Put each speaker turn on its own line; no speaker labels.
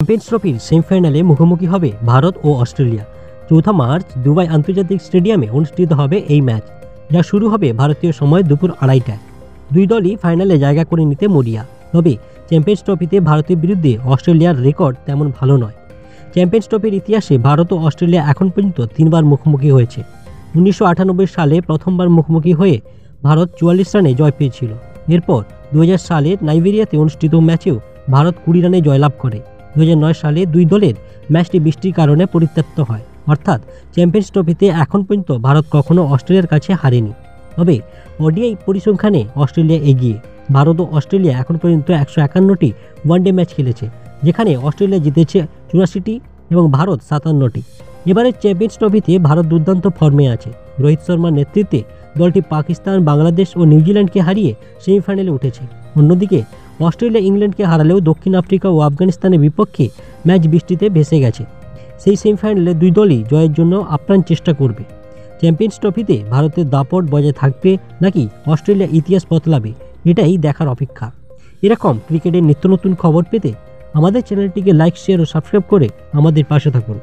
Champions ট্রফির সেমিফাইনালে মুখোমুখি হবে ভারত ও অস্ট্রেলিয়া। 4 মার্চ দুবাই আন্তর্জাতিক স্টেডিয়ামে অনুষ্ঠিত হবে এই ম্যাচ, যা শুরু হবে ভারতীয় সময় দুপুর 2:30টায়। দুই দলই ফাইনালে জায়গা করে নিতে মরিয়া। তবে চ্যাম্পিয়ন্স ট্রফিতে ভারতের বিরুদ্ধে অস্ট্রেলিয়ার রেকর্ড তেমন ভালো নয়। চ্যাম্পিয়ন্স ট্রফির ইতিহাসে ভারত ও অস্ট্রেলিয়া এখন পর্যন্ত 3বার মুখোমুখি হয়েছে। 1998 সালে প্রথমবার মুখোমুখি হয়ে ভারত 44 রানে জয় পেয়েছিল। এরপর 2000 সালে নাইজেরিয়াতে অনুষ্ঠিত ম্যাচেও ভারত 20 রানে জয়লাভ করে। 2009 সালে দুই দলের ম্যাচটি বৃষ্টির কারণে পরিত্যক্ত হয়। অর্থাৎ চ্যাম্পিয়ন্স ট্রফিতে এখন পর্যন্ত ভারত কখনো অস্ট্রেলিয়ার কাছে হারেনি। তবে ওডিআই পরিসংখ্যানে অস্ট্রেলিয়া এগিয়ে। ভারত ও অস্ট্রেলিয়া এখন পর্যন্ত 151টি ওয়ানডে ম্যাচ খেলেছে, যেখানে অস্ট্রেলিয়া জিতেছে 84টি এবং ভারত 57টি। এবারের চ্যাম্পিয়ন্স ট্রফিতে ভারত দুর্দান্ত ফর্মে আছে। রোহিত শর্মার নেতৃত্বে দলটি পাকিস্তান, বাংলাদেশ ও নিউজিল্যান্ডকে হারিয়ে সেমিফাইনালে উঠেছে। অন্যদিকে অস্ট্রেলিয়া ইংল্যান্ডকে হারালেও দক্ষিণ আফ্রিকা ও আফগানিস্তানের বিপক্ষে ম্যাচ বৃষ্টিতে ভেসে গেছে। সেই সেমিফাইনালে দুই দলই জয়ের জন্য আপ্রাণ চেষ্টা করবে। চ্যাম্পিয়ন্স ট্রফিতে ভারতের দাপট বজায় থাকবে নাকি অস্ট্রেলিয়া ইতিহাস বদলাবে, এটাই দেখার অপেক্ষা। এরকম ক্রিকেটের নিত্য নতুন খবর পেতে আমাদের চ্যানেলটিকে লাইক, শেয়ার ও সাবস্ক্রাইব করে আমাদের পাশে থাকুন।